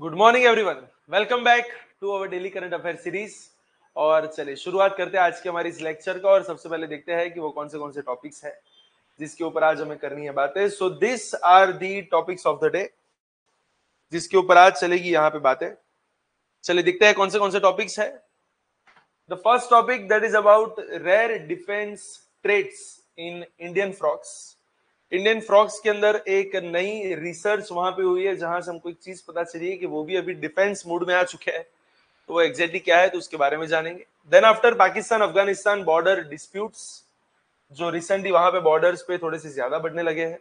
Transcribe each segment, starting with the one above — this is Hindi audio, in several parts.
Good morning everyone, welcome back to our daily current affair series. और चलिए शुरुआत करते हैं आज के हमारे इस लेक्चर का। और सबसे पहले देखते हैं कि वो कौन से टॉपिक्स हैं जिसके ऊपर आज हमें करनी है बातें। So this are the topics of the day जिसके ऊपर आज चलेगी यहाँ पे बातें। चलिए देखते हैं कौन से टॉपिक्स है। The first topic that is about rare defence traits in Indian frogs. Indian frogs के अंदर एक नई रिसर्च वहां पे हुई है जहां से हमको एक चीज पता चली है कि वो भी अभी डिफेंस मूड में आ चुके हैं। तो वो एग्जैक्टली क्या है तो उसके बारे में जानेंगे। Then after Pakistan Afghanistan border disputes, जो रिसेंटली वहां पे बॉर्डर्स पे थोड़े से ज्यादा बढ़ने लगे हैं।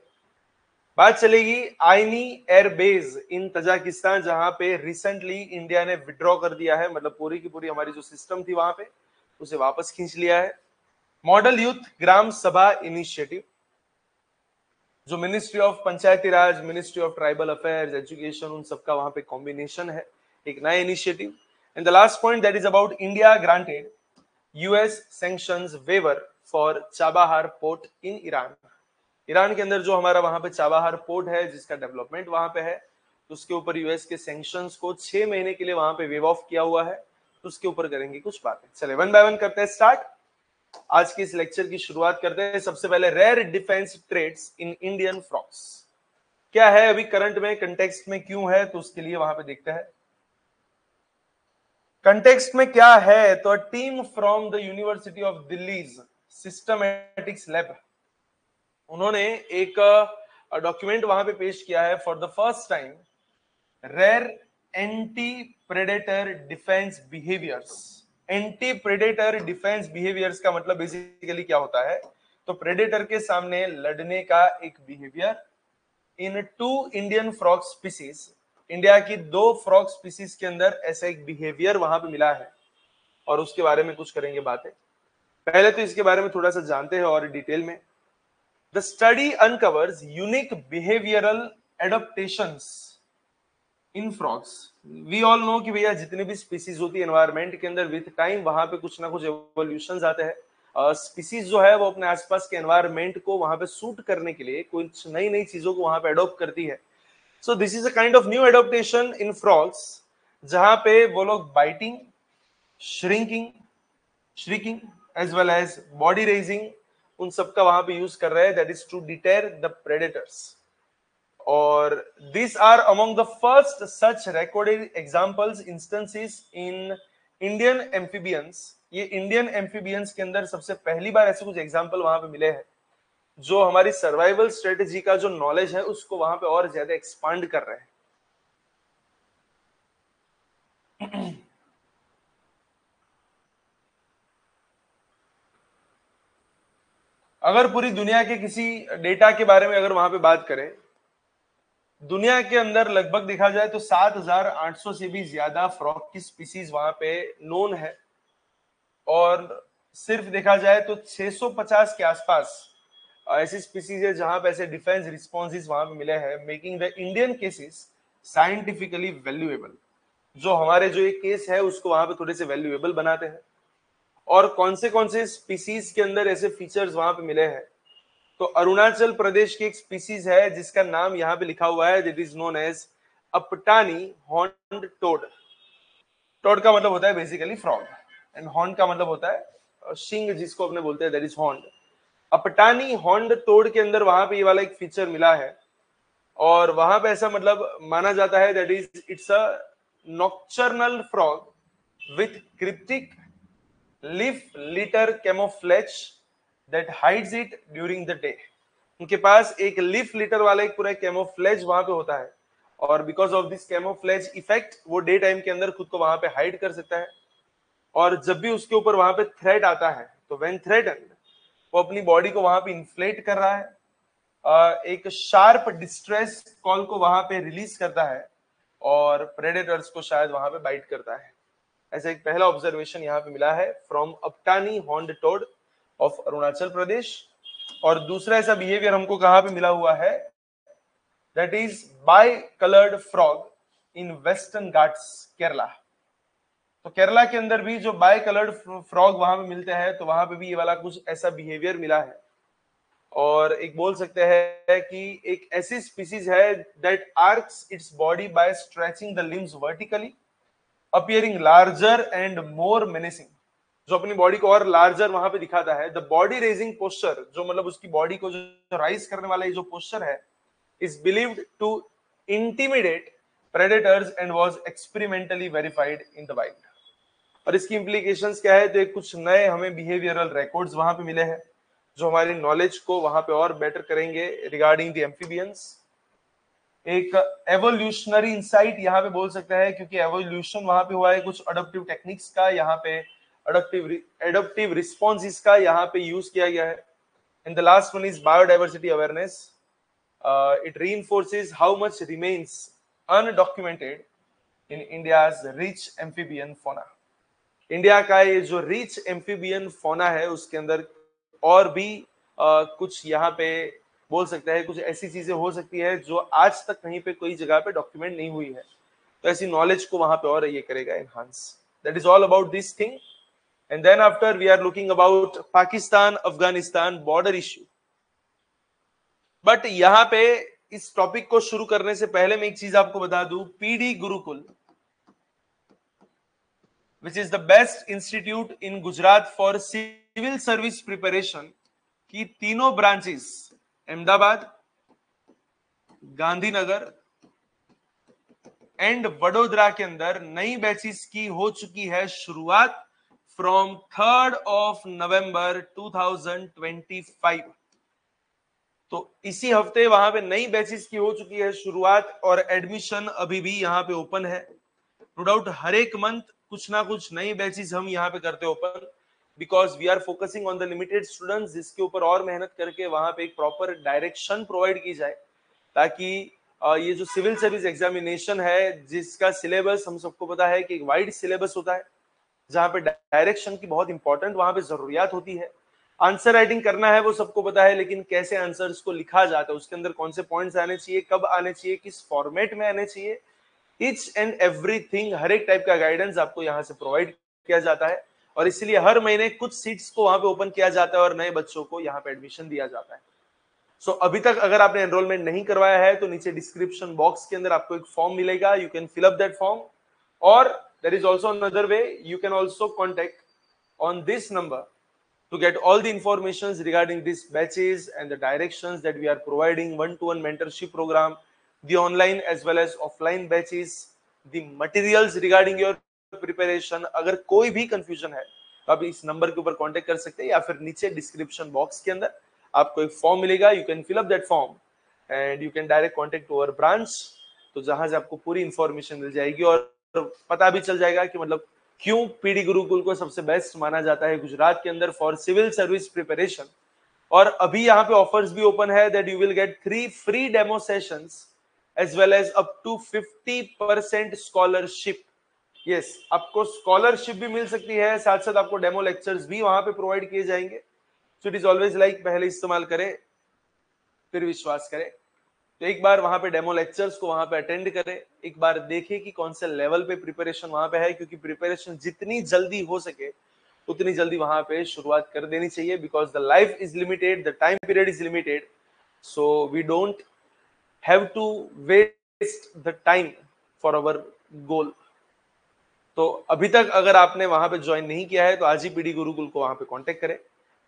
बात चलेगी आईनी एयर बेस इन तजाकिस्तान, जहां पे रिसेंटली इंडिया ने विड्रॉ कर दिया है, मतलब पूरी की पूरी हमारी जो सिस्टम थी वहां पे उसे वापस खींच लिया है। मॉडल यूथ ग्राम सभा इनिशिएटिव, जो ministry of Panchayati Raj, ministry of tribal affairs, education, उन सबका वहां पे कॉम्बिनेशन है, एक नया initiative. And the last point that is about India granted US sanctions waiver for Chabahar port in Iran. Iran के अंदर जो हमारा वहां पे चाबाहार पोर्ट है जिसका डेवलपमेंट वहां पे है, तो उसके ऊपर यूएस के सैंक्शंस को 6 महीने के लिए वहां पे वेव ऑफ किया हुआ है। तो उसके ऊपर करेंगे कुछ बातें। चले वन बाय वन करते हैं स्टार्ट। आज के इस लेक्चर की शुरुआत करते हैं सबसे पहले rare defence trades in Indian frogs. क्या है अभी करंट में, कंटेक्स्ट में क्यों है, तो उसके लिए वहां पे देखते हैं कंटेक्स्ट में क्या है। तो team from the university of Delhi's systematics lab, उन्होंने एक डॉक्यूमेंट वहां पे पेश किया है for the first time, rare anti predator defence behaviours. Anti predator defence behaviours का मतलब बेसिकली क्या होता है, तो प्रेडेटर के सामने लड़ने का एक behaviour in two Indian frog species. India की 2 फ्रॉग स्पीसीज के अंदर ऐसा एक बिहेवियर वहां पे मिला है और उसके बारे में कुछ करेंगे बातें। पहले तो इसके बारे में थोड़ा सा जानते हैं और डिटेल में। The study uncovers unique behavioural adaptations in frogs. We all know कि भैया जितनी भी स्पीसीज होती है एनवायरमेंट के अंदर विथ टाइम वहां पे कुछ ना कुछ एवोल्यूशन आते हैं। स्पीसीज जो है वो अपने आसपास के एनवायरमेंट को वहां पे सूट करने के लिए कुछ नई नई चीजों को वहां पे अडॉप्ट करती है। So this is a kind of new adaptation in frogs, जहां पे वो लोग biting, shrinking shrinking as well as body raising, उन सब का वहां पे यूज कर रहे हैं, that is to deter the predators. और these are among the first such recorded examples instances in Indian amphibians। ये इंडियन एम्फीबियंस के अंदर सबसे पहली बार ऐसे कुछ एग्जांपल वहां पे मिले हैं जो हमारी सर्वाइवल स्ट्रेटेजी का जो नॉलेज है उसको वहां पे और ज्यादा एक्सपांड कर रहे हैं। अगर पूरी दुनिया के किसी डेटा के बारे में अगर वहां पे बात करें, दुनिया के अंदर लगभग देखा जाए तो 7,800 से भी ज्यादा फ्रॉग की स्पीसीज वहां पे नोन है। और सिर्फ देखा जाए तो 650 के आसपास ऐसी स्पीसीज है जहां पे ऐसे डिफेंस रिस्पॉन्सेज वहां पे मिले हैं, making the Indian cases scientifically valuable. जो हमारे जो ये केस है उसको वहां पे थोड़े से वैल्यूएबल बनाते हैं। और कौन से स्पीसीज के अंदर ऐसे फीचर्स वहां पे मिले हैं, तो अरुणाचल प्रदेश की एक स्पीसीज है जिसका नाम यहाँ पे लिखा हुआ है, that is known as Apatani horned toad. Toad का मतलब होता है बेसिकली फ्रॉग, एंड हॉर्न का मतलब होता है शिंग, जिसको अपने बोलते हैं, that is horn. Apatani horn toad के अंदर वहां पे ये वाला एक फीचर मिला है। और वहां पे ऐसा मतलब माना जाता है that is it's a nocturnal frog with cryptic leaf litter camouflage that hides it during the day. उनके पास एक लीफ लिटर वाला एक पूरा कैमोफ्लेज वहां पे होता है, और because of this camouflage effect वो डे टाइम के अंदर खुद को वहां पे हाइड कर सकता है। और जब भी उसके ऊपर वहां पे थ्रेट आता है तो व्हेन थ्रेटन्ड वो अपनी बॉडी को वहां पे इन्फ्लेट कर रहा है, एक शार्प डिस्ट्रेस कॉल को वहां पे रिलीज करता है और प्रेडेटर्स को शायद वहां पे बाइट करता है। ऐसा एक पहला ऑब्जर्वेशन यहाँ पे मिला है from Apatani horned toad of Arunachal Pradesh. और दूसरा ऐसा बिहेवियर हमको कहां पे मिला हुआ है, that is by coloured frog in western Ghats Kerala. तो केरला के अंदर भी जो बाई कलर्ड फ्रॉग वहां पे मिलते हैं, तो वहां पे भी ये वाला कुछ ऐसा बिहेवियर मिला है। और एक बोल सकते हैं कि एक ऐसी स्पीसीज है that arches its body by stretching the limbs vertically, appearing larger and more menacing, जो अपनी बॉडी को और लार्जर वहां पे दिखाता है। द बॉडी रेजिंग पोस्चर, जो मतलब उसकी बॉडी को जो राइज करने वाला ये जो पोस्चर है, is believed to intimidate predators and was experimentally verified in the wild. और इसकी इंप्लीकेशंस क्या है, तो एक कुछ नए हमें बिहेवियरल रिकॉर्ड्स वहां पे मिले हैं जो हमारी नॉलेज को वहां पे और बेटर करेंगे रिगार्डिंग द एम्फीबियंस। एक एवोल्यूशनरी इंसाइट यहाँ पे बोल सकते हैं, क्योंकि एवोल्यूशन वहां पे हुआ है कुछ अडोप्टिव टेक्निक्स का, यहाँ पे अडोप्टिव रिस्पॉन्स का यहाँ पे यूज किया गया है। And the last one is biodiversity awareness. It reinforces how much remains undocumented in India's rich amphibian fauna. India का ये जो रिच एम्फीबियन फोना है उसके अंदर और भी कुछ यहाँ पे बोल सकते हैं कुछ ऐसी चीजें हो सकती है जो आज तक कहीं पे कोई जगह पे डॉक्यूमेंट नहीं हुई है, तो ऐसी नॉलेज को वहां पे और ये करेगा enhance. That is all about this thing. And then after we are looking about Pakistan Afghanistan border issue. But यहाँ पे इस टॉपिक को शुरू करने से पहले मैं एक चीज आपको बता दूं, PD Gurukul which is the best institute in Gujarat for civil service preparation की तीनों ब्रांचेस अहमदाबाद, गांधीनगर एंड वडोदरा के अंदर नई बैचेस की हो चुकी है शुरुआत फ्रॉम 3rd of November 2025। तो इसी हफ्ते वहां पे नई बैचेस की हो चुकी है शुरुआत और एडमिशन अभी भी यहाँ पे ओपन है। नो डाउट हर एक मंथ कुछ ना कुछ नई बैचेस हम यहाँ पे करते open, because we are focusing on the limited students, जिसके ऊपर और मेहनत करके वहां पे एक प्रॉपर डायरेक्शन प्रोवाइड की जाए, ताकि ये जो सिविल सर्विस एग्जामिनेशन है जिसका सिलेबस हम सबको पता है कि एक वाइड सिलेबस होता है, जहां पे डायरेक्शन की बहुत इंपॉर्टेंट वहां पे जरूरियात होती है। आंसर राइटिंग करना है वो सबको पता है, लेकिन कैसे आंसर्स को लिखा जाता है, उसके अंदर कौन से पॉइंट्स आने चाहिए, कब आने चाहिए, किस फॉर्मेट में आने चाहिए, ईच एंड एवरीथिंग, हर एक टाइप का गाइडेंस आपको यहाँ से प्रोवाइड किया जाता है। और इसलिए हर महीने कुछ सीट्स को वहां पे ओपन किया जाता है और नए बच्चों को यहाँ पे एडमिशन दिया जाता है। सो अभी तक अगर आपने एनरोलमेंट नहीं करवाया है तो नीचे डिस्क्रिप्शन बॉक्स के अंदर आपको एक फॉर्म मिलेगा, you can fill up that form. और there is also another way, you can also contact on this number to get all the informations regarding these batches and the directions that we are providing, one-to-one mentorship program, the online as well as offline batches, the materials regarding your preparation। अगर कोई भी confusion है तो आप इस नंबर के ऊपर कांटेक्ट कर सकते हैं, या फिर नीचे डिस्क्रिप्शन बॉक्स के अंदर आपको एक फॉर्म मिलेगा, you can fill up that form and you can direct contact to our branch. तो जहां से आपको पूरी इंफॉर्मेशन मिल जाएगी और पता भी चल जाएगा कि मतलब क्यों पीडी गुरुकुल को सबसे बेस्ट माना जाता है गुजरात के अंदर फॉर सिविल सर्विस प्रिपरेशन। और अभी यहाँ पे ऑफर्स भी ओपन है that you will get 3 free demo sessions as well as up to 50% scholarship. Yes, आपको स्कॉलरशिप भी मिल सकती है, साथ साथ आपको डेमो लेक्चर्स भी वहां पे प्रोवाइड किए जाएंगे। So it is always like, पहले इस्तेमाल करें फिर विश्वास करें। तो एक बार वहां पे डेमो लेक्चर्स को वहां पे अटेंड करें, एक बार देखें कि कौन से लेवल पे प्रिपरेशन वहां पे है, क्योंकि प्रिपरेशन जितनी जल्दी हो सके उतनी जल्दी वहां पे शुरुआत कर देनी चाहिए, because the life is limited, the time period is limited, so we don't have to waste the time for our goal. तो अभी तक अगर आपने वहां पे ज्वाइन नहीं किया है तो आज ही पीडी गुरुकुल को वहां पे कांटेक्ट करें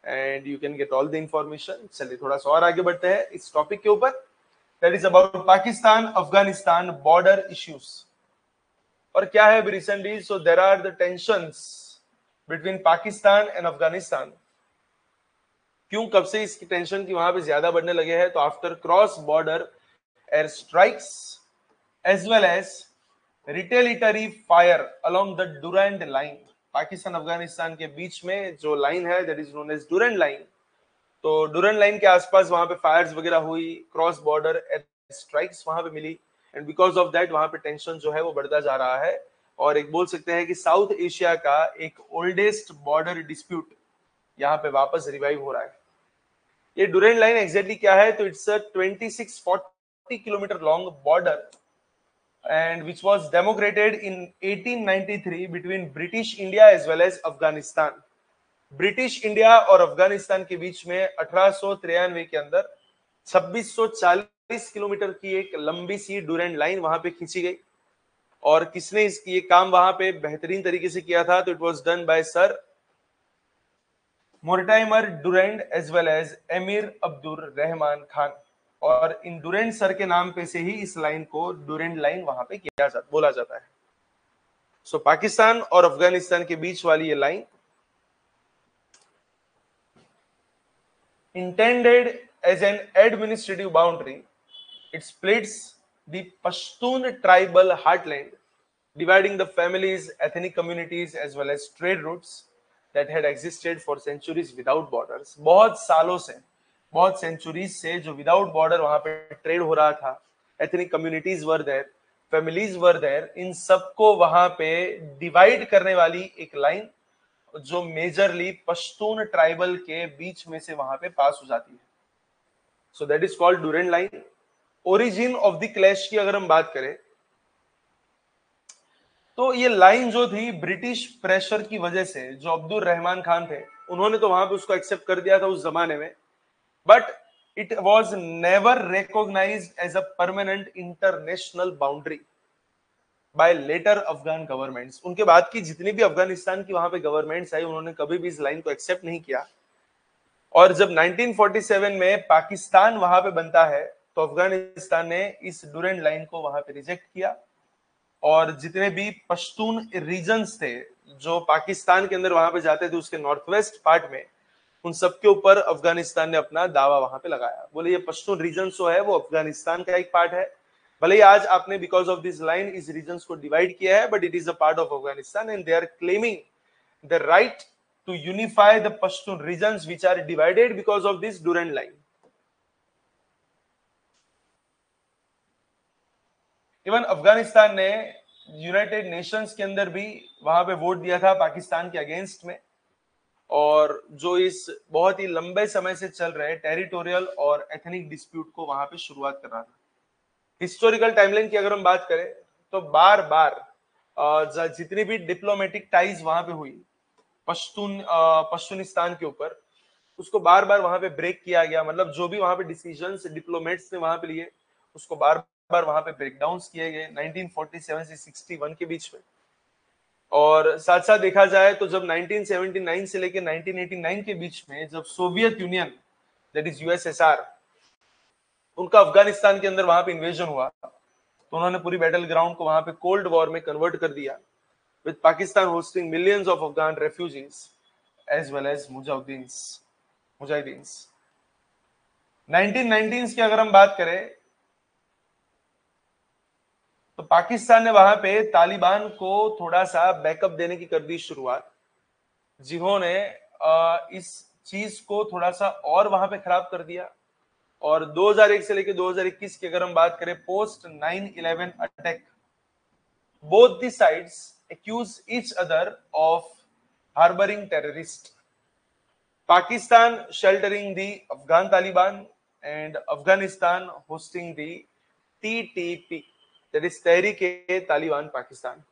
and you can get all the information. चलिए थोड़ा सा और आगे बढ़ते हैं इस टॉपिक के ऊपर, that is about Pakistan Afghanistan border issues. और क्या है recently, so there are the tensions between Pakistan and Afghanistan. क्यों, कब से इसकी टेंशन की वहां पे ज्यादा बढ़ने लगे हैं, तो after cross border air strikes as well as retaliatory fire along the Durand Line. Pakistan Afghanistan के बीच में जो लाइन है that is known as Durand Line, तो डुरैंड लाइन के आसपास वहां पे फायर्स वगैरह हुई, क्रॉस बॉर्डर स्ट्राइक्स वहां पे मिली, एंड बिकॉज ऑफ दैट वहां पे टेंशन जो है वो बढ़ता जा रहा है। और एक बोल सकते हैं कि साउथ एशिया का एक ओल्डेस्ट बॉर्डर डिस्प्यूट यहाँ पे वापस रिवाइव हो रहा है। ये डुरैंड लाइन एग्जैक्टली क्या है, तो it's a 2640 kilometre long border and which was demarcated in 1893 between British India as well as Afghanistan. British India और अफगानिस्तान के बीच में 1893 के अंदर 2640 किलोमीटर की एक लंबी सी डूरेंट लाइन वहां पे खींची गई। और किसने ये काम वहां पे बेहतरीन तरीके से किया था? तो it was done by sir Mortimer Durand as well as emir Abdul Rahman Khan. और इन डुरेंट सर के नाम पे से ही इस लाइन को डुरेंट लाइन वहां पे बोला जाता है। सो पाकिस्तान और अफगानिस्तान के बीच वाली ये line intended as an administrative boundary, it splits the Pashtun tribal heartland, dividing the families, ethnic communities, as well as trade routes that had existed for centuries without borders. बहुत सालों से, बहुत सेंचुरीज से जो विदाउट बॉर्डर वहां पे ट्रेड हो रहा था, ethnic communities were there, families were there, इन सबको वहां पे डिवाइड करने वाली एक लाइन जो मेजरली पश्तून ट्राइबल के बीच में से वहां पे पास हो जाती है। So that is called Durand line. Origin of the clash की अगर हम बात करें तो ये लाइन जो थी ब्रिटिश प्रेशर की वजह से, जो अब्दुल रहमान खान थे उन्होंने तो वहां पे उसको एक्सेप्ट कर दिया था उस जमाने में, but it was never recognised as a permanent international boundary by later Afghan governments. उनके बाद की जितनी भी अफगानिस्तान की वहां पे गवर्नमेंट्स आई उन्होंने कभी भी इस लाइन को एक्सेप्ट नहीं किया। और जब 1947 में पाकिस्तान वहां पे बनता है तो अफगानिस्तान ने इस डूरेंट लाइन को वहां पे रिजेक्ट किया। और जितने भी पश्तून रीजन्स थे जो पाकिस्तान के अंदर वहां पे जाते थे उसके नॉर्थ वेस्ट पार्ट में, उन सबके ऊपर अफगानिस्तान ने अपना दावा वहां पे लगाया। बोले ये पश्तून रीजन जो है वो अफगानिस्तान का एक पार्ट है, भले ही आज आपने बिकॉज ऑफ दिस लाइन इस रीजन को डिवाइड किया है, but it is a part of Afghanistan and they are claiming the right to unify the Pashtun regions which are divided because of this Durand line. Even Afghanistan ने यूनाइटेड नेशंस के अंदर भी वहां पे वोट दिया था पाकिस्तान के अगेंस्ट में, और जो इस बहुत ही लंबे समय से चल रहे टेरिटोरियल और एथनिक डिस्प्यूट को वहां पे शुरुआत कर रहा था। हिस्टोरिकल टाइमलाइन की अगर हम बात करें तो बार बार जितनी भी डिप्लोमेटिक टाइज वहां पे हुई पश्तूनिस्तान के ऊपर, उसको बार बार वहां पे ब्रेक किया गया। मतलब जो भी वहां पे डिसीजंस डिप्लोमेट्स ने वहां पे लिए उसको बार बार वहां पे ब्रेकडाउन किए गए 1947 से 61 के बीच में। और साथ साथ देखा जाए तो जब 1979 से लेकर 1989 के बीच में जब Soviet union that is USSR उनका अफगानिस्तान के अंदर वहां पे इन्वेजन हुआ तो उन्होंने पूरी बैटल ग्राउंड को वहां पे कोल्ड वॉर में कन्वर्ट कर दिया, with Pakistan hosting millions of Afghan refugees as well as मुजाहिदीन्स। 1990s की अगर हम बात करें तो पाकिस्तान ने वहां पे तालिबान को थोड़ा सा बैकअप देने की कर दी शुरुआत, जिन्होंने इस चीज को थोड़ा सा और वहां पे खराब कर दिया। और 2001 से लेकर 2021 की अगर हम बात करें post 9/11 attack, both the sides accuse each other of harboring terrorists. Pakistan sheltering the Afghan Taliban and Afghanistan hosting the TTP, that is Tehreek-e-Taliban Pakistan.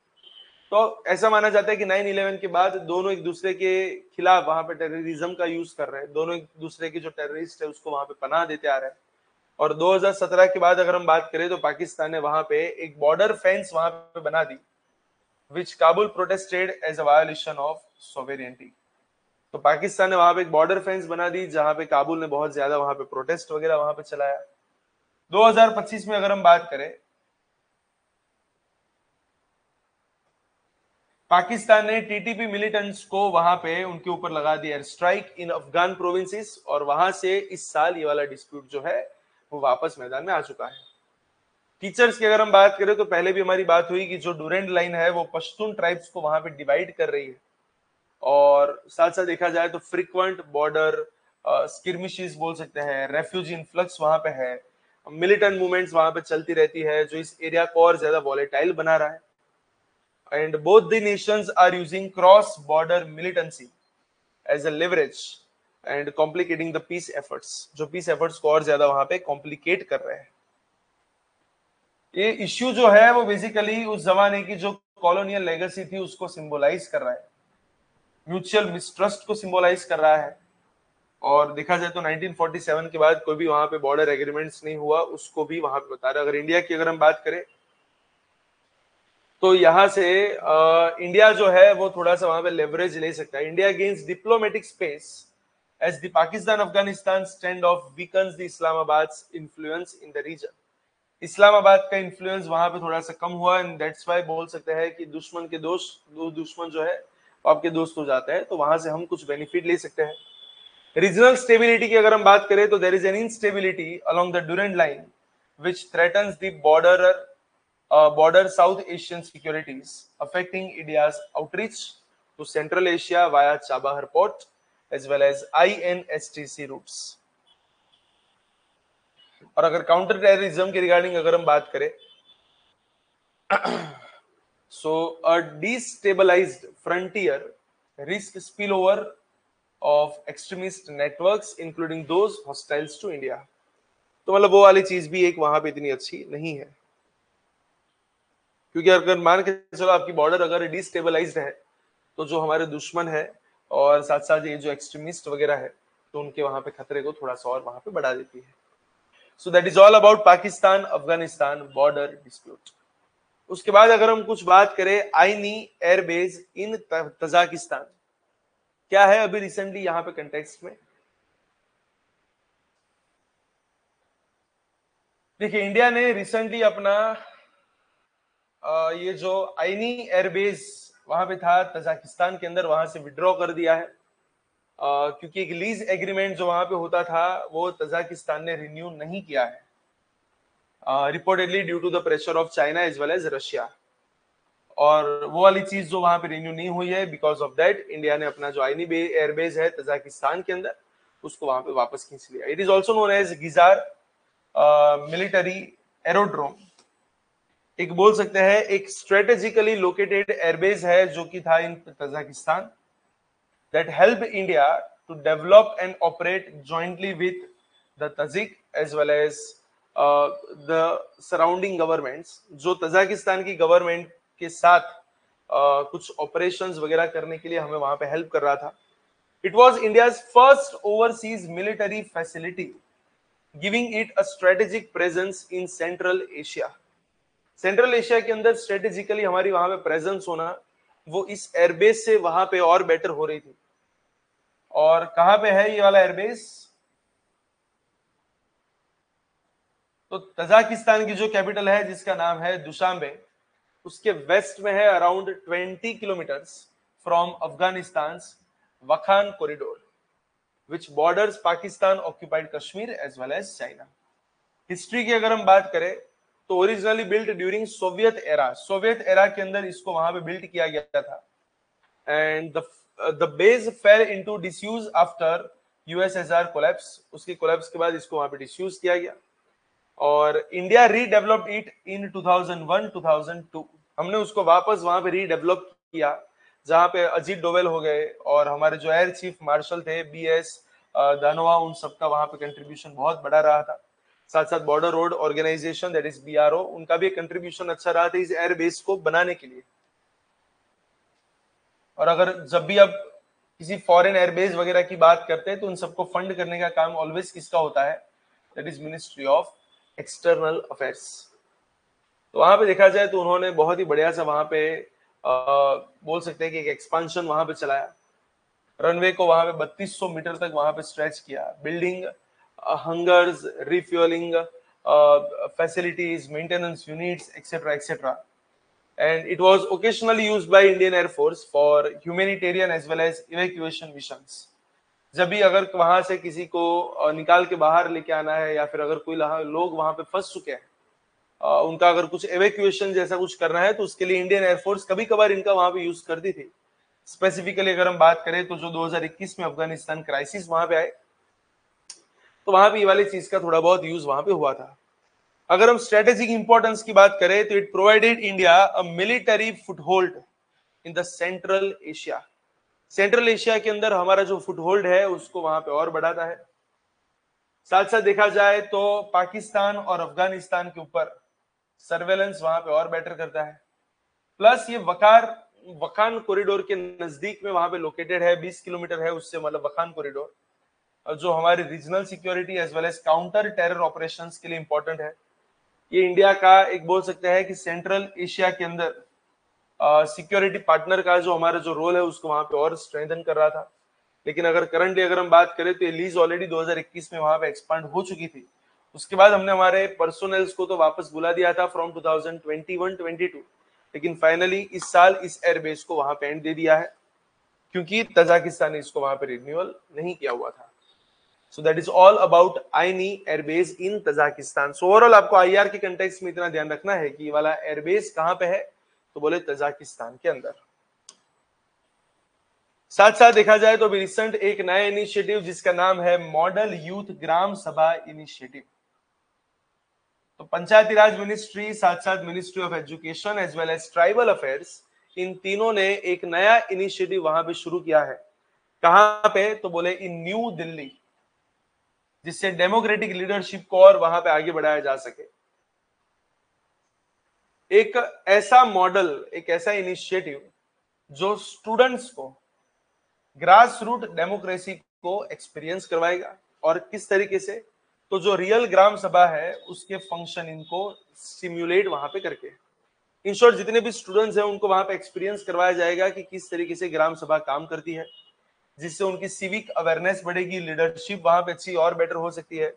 तो ऐसा माना जाता है कि 9/11 के बाद दोनों एक दूसरे के खिलाफ वहां पे टेररिज्म का यूज कर रहे हैं, दोनों एक दूसरे के जो टेररिस्ट है उसको वहां पे पनाह देते आ रहे हैं। और 2017 के बाद अगर हम बात करें तो पाकिस्तान ने वहां पे एक बॉर्डर फेंस वहां पे बना दी, which Kabul protested as a violation of sovereignty. तो पाकिस्तान ने वहां पे एक बॉर्डर फेंस बना दी जहां पे काबुल ने बहुत ज्यादा वहां पे प्रोटेस्ट वगैरह वहां पे चलाया। 2025 में अगर हम बात करें, पाकिस्तान ने टीटीपी मिलिटेंट्स को वहां पे उनके ऊपर लगा दिया air strike in Afghan provinces, और वहां से इस साल ये वाला डिस्प्यूट जो है वो वापस मैदान में आ चुका है। टीचर्स की अगर हम बात करें तो पहले भी हमारी बात हुई कि जो डूरेंट लाइन है वो पश्तून ट्राइब्स को वहां पे डिवाइड कर रही है, और साथ साथ देखा जाए तो फ्रीक्वेंट बॉर्डर स्किर्मिशेस बोल सकते हैं, रेफ्यूजी इन्फ्लक्स वहां पे है, मिलिटेंट मूवमेंट्स वहां पे चलती रहती है जो इस एरिया को और ज्यादा वॉलेटाइल बना रहा है। And both the nations are using cross-border militancy as a leverage and complicating the peace efforts, जो peace efforts को और ज्यादा वहां पे complicate कर रहे हैं। ये इश्यू जो है वो बेसिकली उस जमाने की जो कॉलोनियल लेगेसी थी उसको सिंबलाइज कर रहा है। म्यूचुअल मिसट्रस्ट को सिंबलाइज कर रहा है। और देखा जाए तो 1947 के बाद कोई भी वहां पे बॉर्डर एग्रीमेंट्स नहीं हुआ, उसको भी वहां पे बता रहे। अगर इंडिया की अगर हम बात करें तो यहाँ से इंडिया जो है वो थोड़ा सा वहां पे लेवरेज ले सकता है। India gains diplomatic space as the Pakistan Afghanistan stand off weakens the Islamabad's influence in the region. Islamabad का इन्फ्लुएंस वहां पे थोड़ा सा कम हुआ, एंड दैट्स व्हाई बोल सकते हैं कि दुश्मन के दोस्त, दुश्मन जो है वो आपके दोस्त हो जाते हैं, तो वहां से हम कुछ बेनिफिट ले सकते हैं। रीजनल स्टेबिलिटी की अगर हम बात करें तो there is an instability along the Durand line which threatens the border South Asian securities, affecting India's outreach to Central Asia via Chabahar Port as well as INSTC routes. और अगर काउंटर टेररिज्म के रिगार्डिंग अगर हम बात करें, so a destabilized frontier risk spillover of extremist networks including those hostiles to India. तो मतलब वो वाली चीज भी एक वहां पे इतनी अच्छी नहीं है, क्योंकि अगर मान के चलो आपकी बॉर्डर अगर डिस्टेबलाइज्ड है तो जो हमारे दुश्मन है और साथ साथ ये जो एक्सट्रीमिस्ट वगैरह है तो उनके वहां पे खतरे को थोड़ा सा और वहां पे बढ़ा देती है। So that is all about Pakistan Afghanistan border dispute. उसके बाद अगर हम कुछ बात करें आईनी एयरबेस इन तजाकिस्तान, क्या है अभी रिसेंटली यहाँ पे कंटेक्स्ट में। देखिए इंडिया ने रिसेंटली अपना ये जो आईनी एयरबेस वहां पे था तजाकिस्तान के अंदर, वहां से विड्रॉ कर दिया है, क्योंकि एक लीज एग्रीमेंट जो वहां पे होता था वो तजाकिस्तान ने रिन्यू नहीं किया है, reportedly due to the pressure of China as well as Russia. और वो वाली चीज जो वहां पे रिन्यू नहीं हुई है, बिकॉज ऑफ दैट इंडिया ने अपना जो आईनी एयरबेस है तजाकिस्तान के अंदर उसको वहां पे वापस खींच लिया। It is also known as Gissar military aerodrome. एक बोल सकते हैं एक स्ट्रेटेजिकली लोकेटेड एयरबेस है जो कि था इन Tajikistan, that helped India to develop and operate jointly with the Tajik as well as the surrounding governments। जो तजाकिस्तान की गवर्नमेंट के साथ कुछ ऑपरेशंस वगैरह करने के लिए हमें वहां पे हेल्प कर रहा था। It was India's first overseas military facility, giving it a strategic presence in Central Asia। Central Asia के अंदर स्ट्रेटेजिकली हमारी वहां पे प्रेजेंस होना वो इस एयरबेस से वहां पे और बेटर हो रही थी। और कहां पे है ये वाला एयरबेस, तो तजाकिस्तान की जो कैपिटल है जिसका नाम है दुशांबे, उसके वेस्ट में है, around 20 kilometres from Afghanistan Wakhan corridor which borders Pakistan occupied Kashmir as well as China. History की अगर हम बात करें तो originally built during Soviet era, Soviet era के अंदर इसको वहां पे बिल्ड किया गया था, and the base fell into disuse after USSR collapse. उसके कोलैप्स के बाद इसको वहां पे डिसयूज किया गया और इंडिया रीडेवलप्ड इट इन 2001-2002। हमने उसको वापस वहां पे रीडेवलप किया, जहां पे अजीत डोवेल हो गए और हमारे जो एयर चीफ मार्शल थे BS धनोआ, उन सबका वहां पे कंट्रीब्यूशन बहुत बड़ा रहा था। साथ साथ border road organisation that is BRO, उनका भी कंट्रीब्यूशन अच्छा रहा था इस एयरबेस को बनाने के लिए। और अगर जब भी अब किसी फॉरेन एयरबेस वगैरह की बात करते हैं तो उन सबको फंड करने का काम ऑलवेज किसका होता है, that is ministry of external affairs. तो वहां पे देखा जाए तो उन्होंने बहुत ही बढ़िया सा वहां पे बोल सकते हैं कि एक एक्सपांशन वहां पे चलाया, रनवे को वहां पे 3200 मीटर तक वहां पे स्ट्रेच किया, building hungers, refuelling facilities, maintenance units etcetera etcetera. And it was occasionally used by Indian Air Force for humanitarian as well as evacuation missions। जब भी अगर वहां से किसी को निकाल के बाहर लेके आना है या फिर अगर कोई लोग वहां पे फंस चुके हैं, उनका अगर कुछ एवेक्यूएशन जैसा कुछ करना है तो उसके लिए इंडियन एयरफोर्स कभी कभार इनका वहां पे यूज करती थी। स्पेसिफिकली अगर हम बात करें तो जो 2021 में अफगानिस्तान क्राइसिस वहां पे आए तो वहां पे ये वाली चीज का थोड़ा बहुत यूज वहां पे हुआ था। अगर हम स्ट्रेटेजिक इंपॉर्टेंस की बात करें तो it provided India a military foothold in the central Asia. Central Asia के अंदर हमारा जो फुटहोल्ड है उसको वहां पे और बढ़ाता है। साथ साथ देखा जाए तो पाकिस्तान और अफगानिस्तान के ऊपर सर्वेलेंस वहां पे और बेटर करता है। प्लस ये वकार वखान कॉरिडोर के नजदीक में वहां पे लोकेटेड है, 20 किलोमीटर है उससे, मतलब वखान कॉरिडोर, जो हमारी regional security as well as counter terror operations के लिए इंपॉर्टेंट है। ये इंडिया का एक बोल सकते हैं कि सेंट्रल एशिया के अंदर सिक्योरिटी पार्टनर का जो हमारा जो रोल है उसको वहां पे और स्ट्रेंथन कर रहा था। लेकिन अगर करंटली अगर हम बात करें तो ये लीज ऑलरेडी 2021 में वहां पे एक्सपांड हो चुकी थी। उसके बाद हमने हमारे पर्सोनल्स को तो वापस बुला दिया था फ्रॉम 2021-22, लेकिन फाइनली इस साल इस एयरबेस को वहां पे एंड दे दिया है क्योंकि तजाकिस्तान ने इसको वहां पे रिन्यूअल नहीं किया हुआ था। So that is all about आईनी एयरबेस इन तजाकिस्तान। सो ओवरऑल आपको आईआर के कंटेक्स्ट में इतना ध्यान रखना है कि ये वाला एयरबेस कहां पे है, तो बोले तजाकिस्तान के अंदर। साथ साथ देखा जाए तो अभी रिसेंट एक नया इनिशिएटिव जिसका नाम है मॉडल यूथ ग्राम सभा इनिशिएटिव। तो पंचायती राज मिनिस्ट्री, साथ साथ ministry of education as well as tribal affairs, इन तीनों ने एक नया इनिशिएटिव वहां पे शुरू किया है। कहां पे, तो बोले इन न्यू दिल्ली, जिससे डेमोक्रेटिक लीडरशिप को और वहां पे आगे बढ़ाया जा सके। एक ऐसा मॉडल, एक ऐसा इनिशिएटिव जो स्टूडेंट्स को ग्रास रूट डेमोक्रेसी को एक्सपीरियंस करवाएगा, और किस तरीके से, तो जो रियल ग्राम सभा है उसके फंक्शन इनको सिम्युलेट वहां पे करके, इन शॉर्ट जितने भी स्टूडेंट्स हैं उनको वहां पे एक्सपीरियंस करवाया जाएगा कि किस तरीके से ग्राम सभा काम करती है, जिससे उनकी सिविक अवेयरनेस बढ़ेगी, लीडरशिप वहां पे अच्छी और बेटर हो सकती है,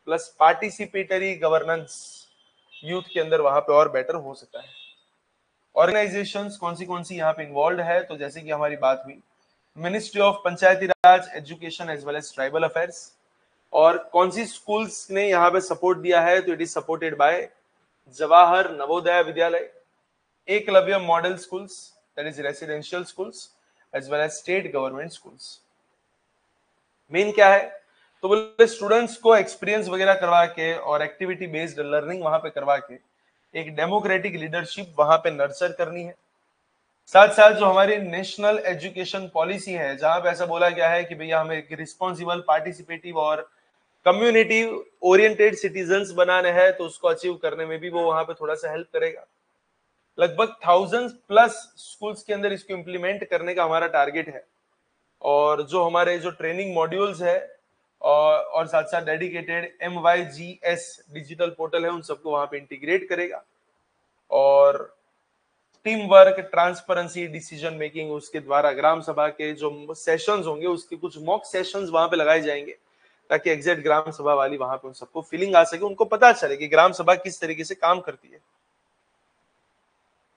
प्लस पार्टिसिपेटरी गवर्नेंस यूथ के अंदर वहां पे और बेटर हो सकता है। ऑर्गेनाइजेशंस कौन सी यहाँ पे इन्वॉल्व है, तो जैसे कि हमारी बात हुई, ministry of Panchayati Raj, education as well as tribal affairs. और कौन सी स्कूल्स ने यहाँ पे सपोर्ट दिया है, तो it is supported by Jawahar Navodaya Vidyalaya, Eklavya model schools that is residential schools as well as state government schools. Main क्या है, तो बोले स्टूडेंट्स को एक्सपीरियंस वगैरह करवा के और एक्टिविटी बेस्ड लर्निंग वहां पे करवा के एक डेमोक्रेटिक लीडरशिप वहां पे नर्चर करनी है। साथ साथ जो हमारी नेशनल एजुकेशन पॉलिसी है, जहां पे ऐसा बोला गया है कि भैया हमें एक रिस्पॉन्सिबल, पार्टिसिपेटिव और कम्युनिटी ओरिएंटेड सिटीजन्स बनाने हैं, तो उसको अचीव करने में भी वो वहां पे थोड़ा सा हेल्प करेगा। लगभग 1000+ स्कूल्स के अंदर इसको इम्प्लीमेंट करने का हमारा टारगेट है। और जो हमारे जो ट्रेनिंग मॉड्यूल्स है और साथ साथ डेडिकेटेड MYGS डिजिटल पोर्टल है, उन सबको वहां पे इंटीग्रेट करेगा। और team work, transparency, decision making, उसके द्वारा ग्राम सभा के जो सेशंस होंगे उसके कुछ मॉक सेशंस वहां पे लगाए जाएंगे, ताकि एग्जैक्ट ग्राम सभा वाली वहां पे उन सबको फीलिंग आ सके, उनको पता चले कि ग्राम सभा किस तरीके से काम करती है।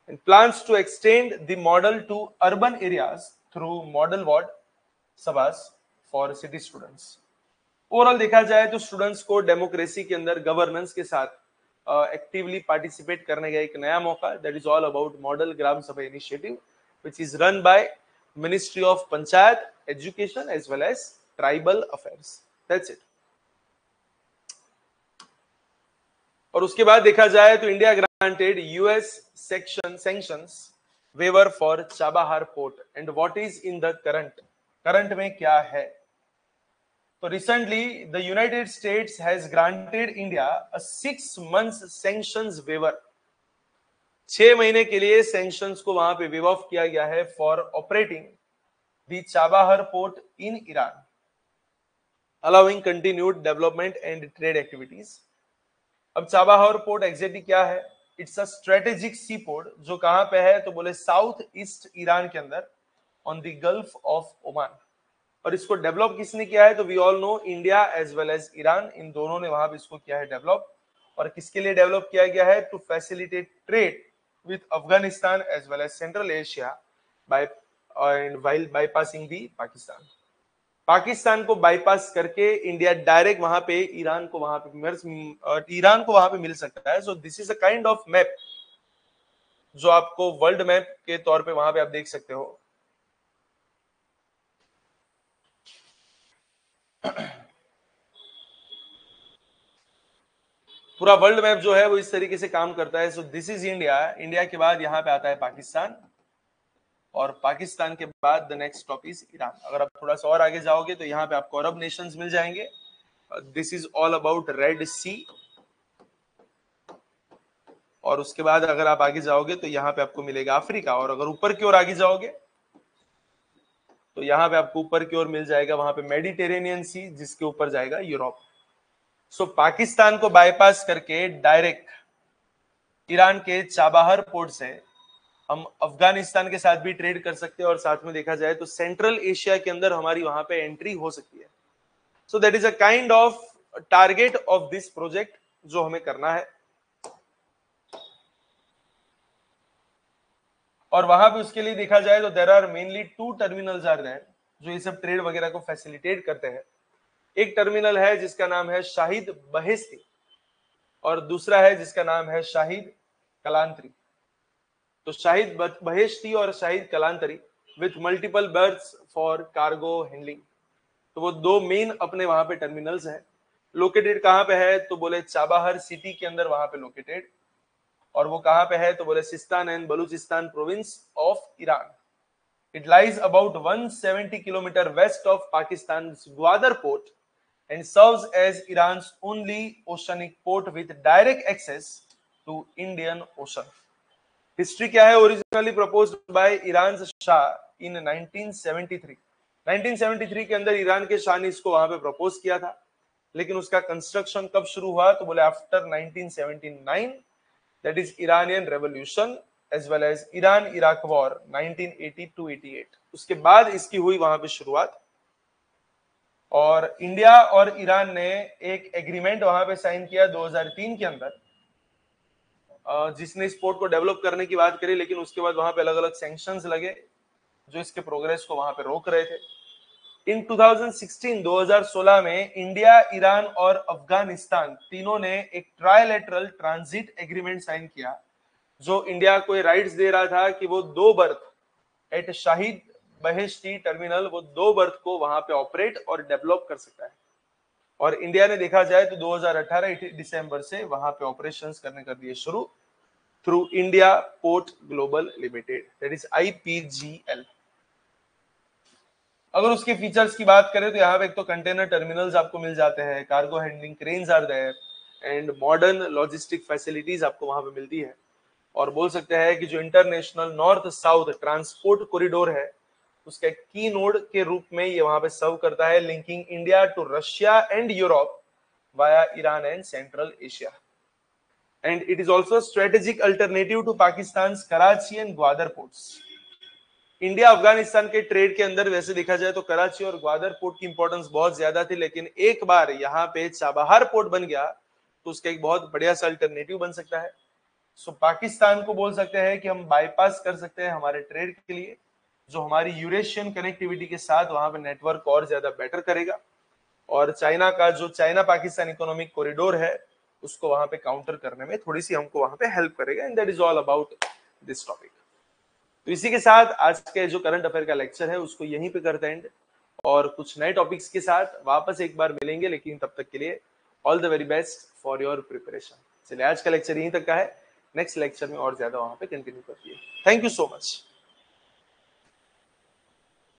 And plans to extend the model to urban areas through model ward sabhas for city students. Overall देखा जाए तो स्टूडेंट्स को डेमोक्रेसी के अंदर गवर्नेंस के साथ एक्टिवली पार्टिसिपेट करने का एक नया मौका, that is all about model Gram Sabha initiative which is run by ministry of panchayat, education as well as tribal affairs. That's it. और उसके बाद देखा जाए तो India granted US sanctions waiver for Chabahar port, and what is in the current में क्या है। So recently, the United States has granted India a 6 months sanctions waiver. 6 महीने के लिए sanctions को वहां पे waive off किया गया है for operating the Chabahar port in Iran, allowing continued development and trade activities. अब चाबाहार पोर्ट एग्जैक्टली क्या है, it's a strategic sea port जो कहां पे है, तो बोले साउथ ईस्ट ईरान के अंदर on the Gulf of Oman. और इसको डेवलप किसने किया है, तो we all know India as well as Iran, इन दोनों ने वहां पे इसको किया है डेवलप। और किसके लिए डेवलप किया गया है, to facilitate trade with Afghanistan as well as Central Asia by and while bypassing the Pakistan. Pakistan को बाईपास करके इंडिया डायरेक्ट वहां पे ईरान को वहां पे मिल सकता है। So this is a kind of map जो आपको वर्ल्ड मैप के तौर पे वहां पे आप देख सकते हो। पूरा वर्ल्ड मैप जो है वो इस तरीके से काम करता है। So this is India. India के बाद यहाँ पे आता है पाकिस्तान, और पाकिस्तान के बाद the next stop is Iran. अगर आप थोड़ा सा और आगे जाओगे तो यहाँ पे आपको अरब नेशंस मिल जाएंगे। This is all about Red Sea, और उसके बाद अगर आप आगे जाओगे तो यहाँ पे आपको मिलेगा अफ्रीका, और अगर ऊपर की ओर आगे जाओगे तो यहाँ पे आपको ऊपर की ओर मिल जाएगा वहां पे मेडिटेरेनियन सी, जिसके ऊपर जाएगा यूरोप। सो पाकिस्तान को बाईपास करके डायरेक्ट ईरान के चाबहार पोर्ट से हम अफगानिस्तान के साथ भी ट्रेड कर सकते हैं, और साथ में देखा जाए तो सेंट्रल एशिया के अंदर हमारी वहां पे एंट्री हो सकती है। So that is a kind of target of this project जो हमें करना है। और वहां पे उसके लिए देखा जाए तो there are mainly 2 terminals are there जो ये सब ट्रेड वगैरह को फैसिलिटेट करते हैं। एक टर्मिनल है जिसका नाम है शाहिद बहेस्ती, और दूसरा है जिसका नाम है शाहिद कलांतरी। तो शाहिद बहेश्ती और Shahid Kalantari with multiple berths for cargo handling, तो वो 2 मेन अपने वहां पे टर्मिनल्स हैं। लोकेटेड कहां पे है तो बोले चाबहार सिटी के अंदर वहां पे लोकेटेड, और वो कहां पे है तो बोले Sistan and Balochistan province of Iran. It lies about 170 kilometre west of Pakistan Gwadar port and serves as Iran's only oceanic port with direct access to Indian Ocean. History क्या है? Originally proposed by Iran Shah in 1973। 1973 के अंदर ईरान के शाह ने इसको वहां पे प्रपोज किया था, लेकिन उसका कंस्ट्रक्शन कब शुरू हुआ तो बोले after 1979, that is Iranian revolution as well as Iran Iraq war 1980-88। उसके बाद इसकी हुई वहां पे शुरुआत। और इंडिया और ईरान ने एक एग्रीमेंट वहां पे साइन किया 2003 के अंदर, जिसने इस पोर्ट को डेवलप करने की बात करी, लेकिन उसके बाद वहां पे अलग अलग सैंक्शंस लगे जो इसके प्रोग्रेस को वहां पे रोक रहे थे। इन 2016 में इंडिया, ईरान और अफगानिस्तान तीनों ने एक ट्राइलेटरल ट्रांजिट एग्रीमेंट साइन किया, जो इंडिया को ये राइट्स दे रहा था कि वो 2 बर्थ एट शाहिद बहेश्ती टर्मिनल, वो 2 बर्थ को वहां पे ऑपरेट और डेवलप कर सकता है। और इंडिया ने देखा जाए तो 2018 दिसंबर से वहां पे ऑपरेशंस करने कर दिए शुरू through India port global limited, that is IPGL। अगर उसके फीचर्स की बात करें तो यहाँ पे एक तो कंटेनर टर्मिनल्स आपको मिल जाते हैं, cargo handling cranes are there and modern logistic facilities आपको वहां पे मिलती है। और बोल सकते हैं कि जो international north south transport corridor है उसका एक की नोड के रूप में ये वहां पे सर्व करता है, linking India to Russia and Europe via Iran and Central Asia. And it is also strategic alternative to Pakistan Karachi and Gwadar ports. India Afghanistan के ट्रेड के अंदर वैसे देखा जाए तो कराची और ग्वादर पोर्ट की इंपॉर्टेंस बहुत ज्यादा थी, लेकिन एक बार यहाँ पे चाबहार पोर्ट बन गया तो उसका एक बहुत बढ़िया सा अल्टरनेटिव बन सकता है। सो पाकिस्तान को बोल सकते हैं कि हम बाईपास कर सकते हैं हमारे ट्रेड के लिए, जो हमारी यूरेशियन कनेक्टिविटी के साथ वहां पे नेटवर्क और ज्यादा बेटर करेगा, और चाइना का जो चाइना पाकिस्तान इकोनॉमिक कॉरिडोर है उसको वहां पे काउंटर करने में थोड़ी सी हमको वहां पे हेल्प करेगा। And that is all about this topic. तो इसी के साथ आज के जो करंट अफेयर का लेक्चर है उसको यहीं पे करते हैं, और कुछ नए टॉपिक्स के साथ वापस एक बार मिलेंगे, लेकिन तब तक के लिए all the very best for your preparation. चलिए आज का लेक्चर यहीं तक का है, नेक्स्ट लेक्चर में और ज्यादा वहां पे कंटिन्यू करती है। Thank you so much.